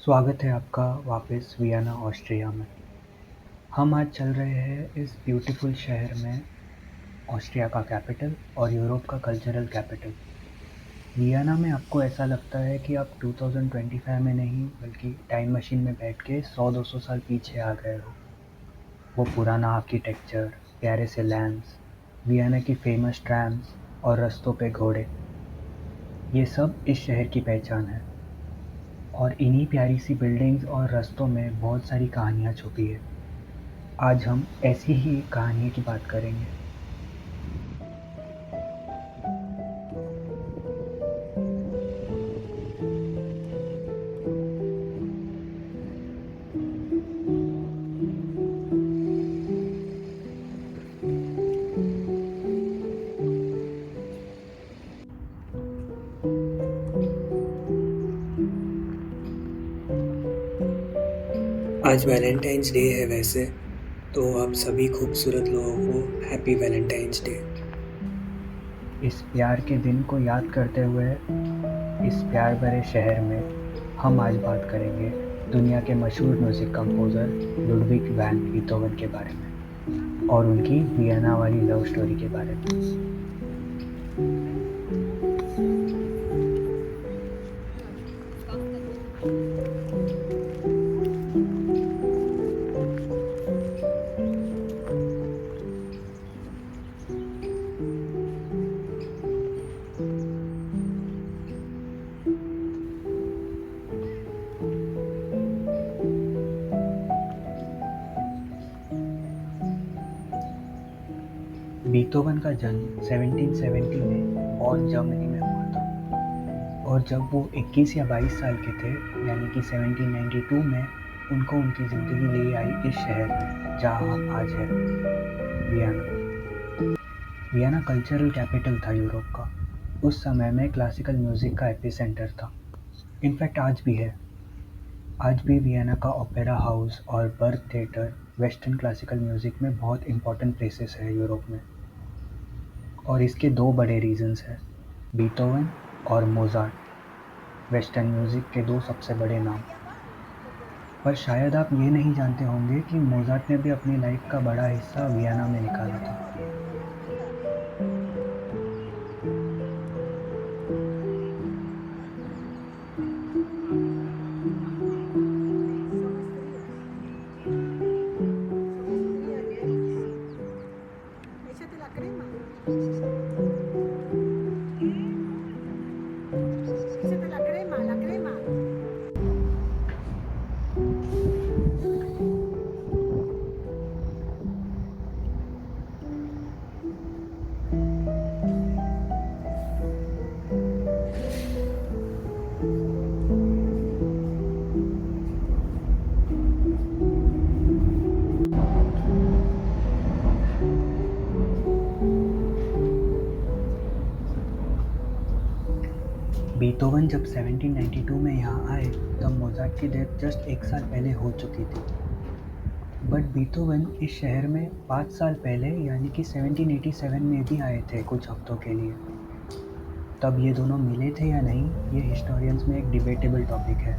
स्वागत है आपका वापस वियना ऑस्ट्रिया में। हम आज चल रहे हैं इस ब्यूटीफुल शहर में, ऑस्ट्रिया का कैपिटल और यूरोप का कल्चरल कैपिटल। वियना में आपको ऐसा लगता है कि आप 2025 में नहीं बल्कि टाइम मशीन में बैठ के 100-200 साल पीछे आ गए हो। वो पुराना आर्किटेक्चर, प्यारे से लैम्प्स, वियना की फेमस ट्रैम्स और रास्तों पे घोड़े, ये सब इस शहर की पहचान है। और इन्हीं प्यारी सी बिल्डिंग्स और रास्तों में बहुत सारी कहानियाँ छुपी है। आज हम ऐसी ही एक कहानी की बात करेंगे। आज वैलेंटाइंस डे है वैसे तो आप सभी खूबसूरत लोगों को हैप्पी वैलेंटाइंस डे। इस प्यार के दिन को याद करते हुए इस प्यार भरे शहर में हम आज बात करेंगे दुनिया के मशहूर music composer Ludwig van Beethoven के बारे में और उनकी वियना वाली लव स्टोरी के बारे में। बीथोवन का जन्म 1770 में बॉन जर्मनी में हुआ था और जब वो 21 या 22 साल के थे यानी कि 1792 में उनको उनकी ज़िंदगी ले आई इस शहर में जहाँ हम आज हैं, वियना। वियना कल्चरल कैपिटल था यूरोप का। उस समय में क्लासिकल म्यूज़िक का एपिसेंटर था। इनफैक्ट आज भी है। आज भी वियना का ओपेरा हाउस और बर्ग थिएटर वेस्टर्न क्लासिकल म्यूज़िक में बहुत इम्पोर्टेंट प्लेसेस है यूरोप में। और इसके दो बड़े रीजंस हैं, बीथोवन और मोज़ार्ट, वेस्टर्न म्यूज़िक के दो सबसे बड़े नाम। पर शायद आप ये नहीं जानते होंगे कि मोज़ार्ट ने भी अपनी लाइफ का बड़ा हिस्सा वियना में निकाला था। Échate la crema. Échate la crema, la crema. Beethoven जब 1792 में यहाँ आए तब मोज़ार्ट की डेथ जस्ट 1 साल पहले हो चुकी थी। बट बीथोवन इस शहर में 5 साल पहले यानी कि 1787 में भी आए थे कुछ हफ्तों के लिए। तब ये दोनों मिले थे या नहीं, ये हिस्टोरियंस में एक डिबेटेबल टॉपिक है।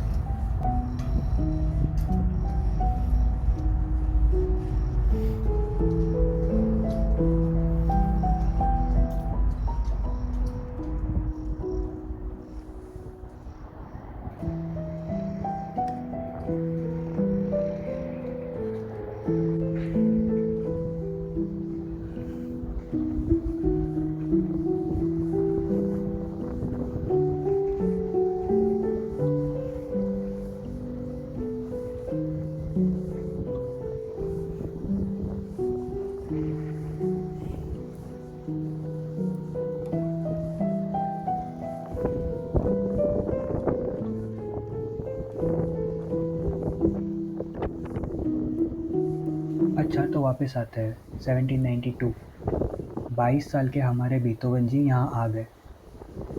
अच्छा, तो वापस आते हैं 1792। 22 साल के हमारे बीथोवन जी यहाँ आ गए।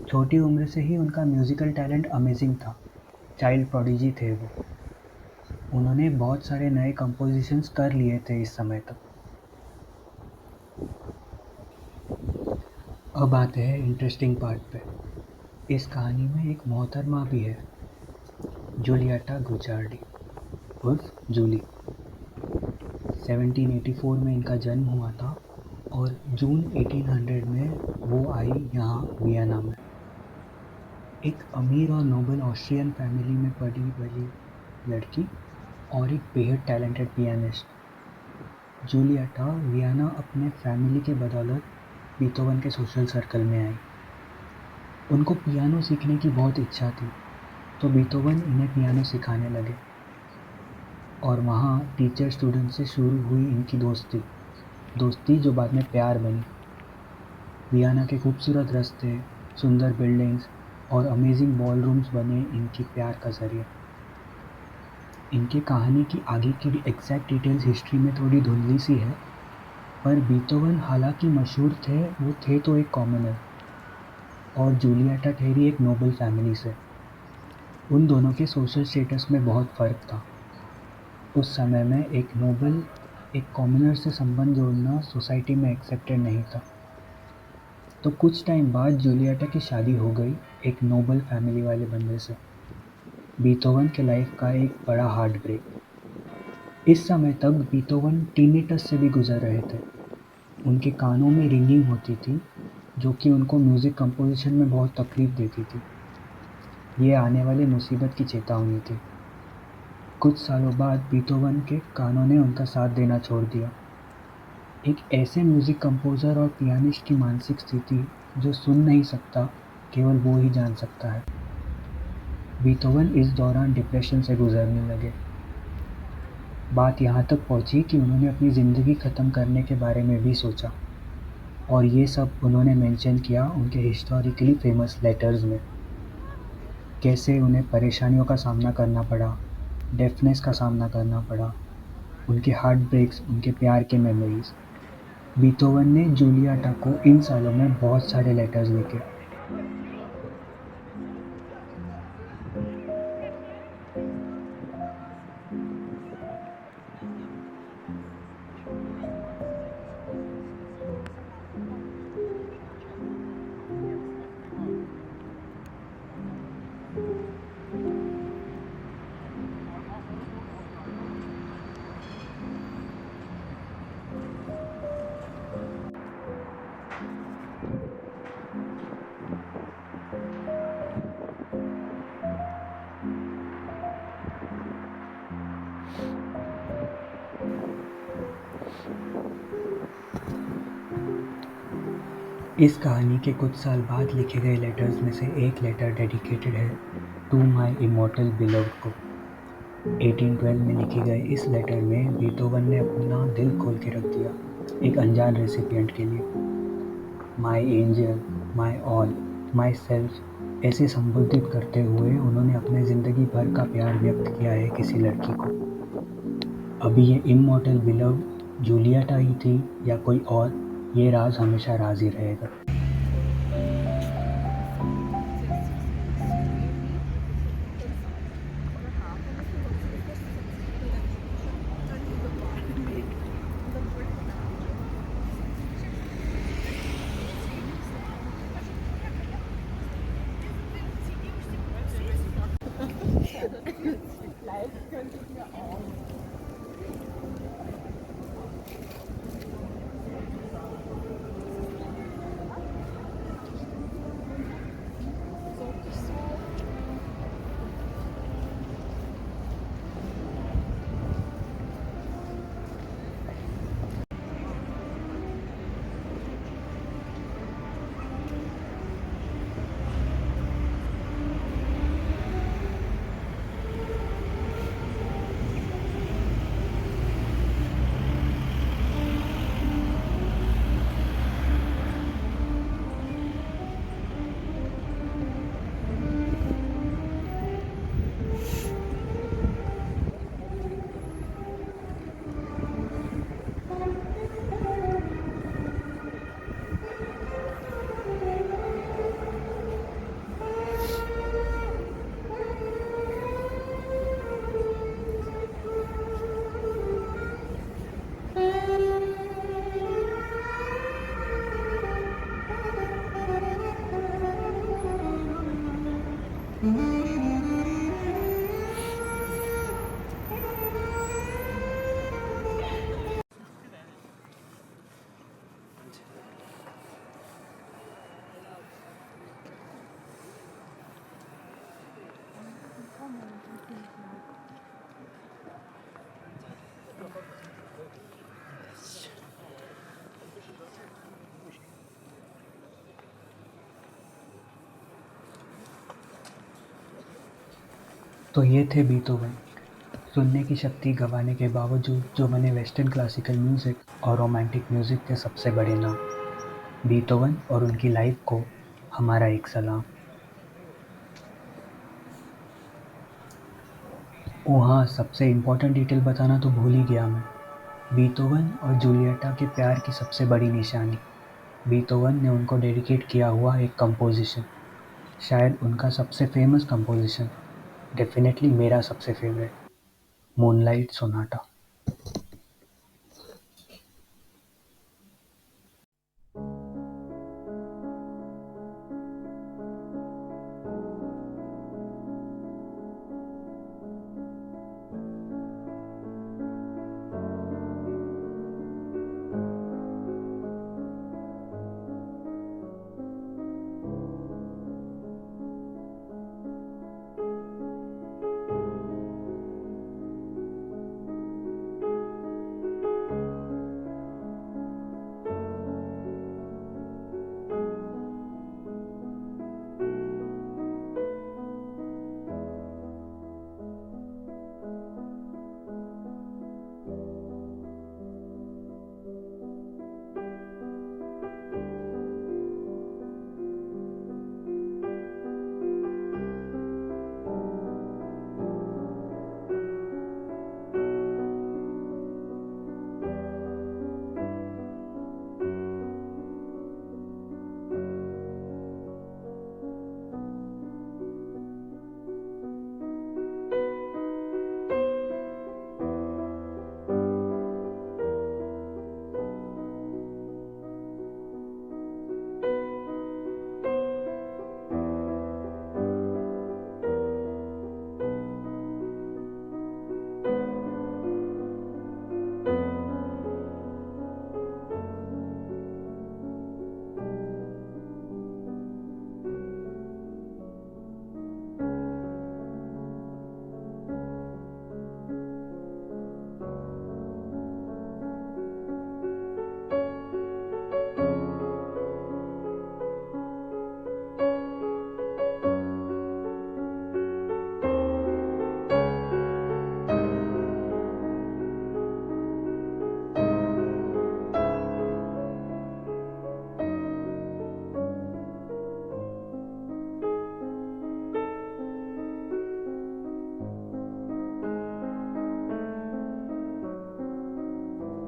छोटी उम्र से ही उनका म्यूज़िकल टैलेंट अमेजिंग था। चाइल्ड प्रोडिजी थे वो। उन्होंने बहुत सारे नए कंपोजिशंस कर लिए थे इस समय तक। अब आते हैं इंटरेस्टिंग पार्ट पे। इस कहानी में एक मोहतरमा भी है, जूलिएटा गुचार्डी उर्फ जूली। 1784 में इनका जन्म हुआ था और जून 1800 में वो आई यहाँ वियना में। एक अमीर और नोबल ऑस्ट्रियन फैमिली में पली बड़ी लड़की और एक बेहद टैलेंटेड पियानिस्ट। जूलिएटा वियना अपने फैमिली के बदौलत बीथोवन के सोशल सर्कल में आई। उनको पियानो सीखने की बहुत इच्छा थी, तो बीथोवन इन्हें पियानो सिखाने लगे और वहाँ टीचर स्टूडेंट से शुरू हुई इनकी दोस्ती जो बाद में प्यार बनी। वियना के खूबसूरत रास्ते, सुंदर बिल्डिंग्स और अमेजिंग बॉलरूम्स बने इनकी प्यार का ज़रिया। इनकी कहानी की आगे की एग्जैक्ट डिटेल्स हिस्ट्री में थोड़ी धुंधली सी है, पर बीथोवन हालांकि मशहूर थे, वो थे तो एक कॉमनर और जूलिएटा ठहरी एक नोबल फैमिली से। उन दोनों के सोशल स्टेटस में बहुत फ़र्क था। उस समय में एक नोबल एक कॉमनर से संबंध जोड़ना सोसाइटी में एक्सेप्टेड नहीं था। तो कुछ टाइम बाद जूलिएटा की शादी हो गई एक नोबल फैमिली वाले बंदे से। बीथोवन के लाइफ का एक बड़ा हार्ट ब्रेक। इस समय तक बीथोवन टिनिटस से भी गुजर रहे थे। उनके कानों में रिंगिंग होती थी, जो कि उनको म्यूज़िक कंपोजिशन में बहुत तकलीफ देती थी। ये आने वाली मुसीबत की चेतावनी थी। कुछ सालों बाद बीथोवन के कानों ने उनका साथ देना छोड़ दिया। एक ऐसे म्यूज़िक कंपोज़र और पियानिस्ट की मानसिक स्थिति जो सुन नहीं सकता, केवल वो ही जान सकता है। बीथोवन इस दौरान डिप्रेशन से गुजरने लगे। बात यहाँ तक पहुँची कि उन्होंने अपनी ज़िंदगी ख़त्म करने के बारे में भी सोचा, और ये सब उन्होंने मेंशन किया उनके हिस्टोरिकली फेमस लेटर्स में। कैसे उन्हें परेशानियों का सामना करना पड़ा, डेफनेस का सामना करना पड़ा, उनके हार्ट ब्रेक्स, उनके प्यार के मेमोरीज। बीथोवन ने जूलिएटा को इन सालों में बहुत सारे लेटर्स लिखे। इस कहानी के कुछ साल बाद लिखे गए लेटर्स में से एक लेटर डेडिकेटेड है टू माई इमॉर्टल बिलव्ड को। 1812 में लिखे गए इस लेटर में बीथोवन ने अपना दिल खोल के रख दिया एक अनजान रेसिपिएंट के लिए। माई angel, my all, my self ऐसे संबोधित करते हुए उन्होंने अपने ज़िंदगी भर का प्यार व्यक्त किया है किसी लड़की को। अभी ये इमॉर्टल बिलव्ड जूलिएटा ही थी या कोई और, ये राज हमेशा राज ही रहेगा। तो ये थे बीथोवन, सुनने की शक्ति गंवाने के बावजूद जो बने वेस्टर्न क्लासिकल म्यूज़िक और रोमांटिक म्यूज़िक के सबसे बड़े नाम। बीथोवन और उनकी लाइफ को हमारा एक सलाम। ओह हाँ, सबसे इम्पोर्टेंट डिटेल बताना तो भूल ही गया मैं। बीथोवन और जूलिएटा के प्यार की सबसे बड़ी निशानी, बीथोवन ने उनको डेडिकेट किया हुआ एक कंपोजिशन, शायद उनका सबसे फेमस कंपोजिशन, डेफिनेटली मेरा सबसे फेवरेट, मूनलाइट सोनाटा।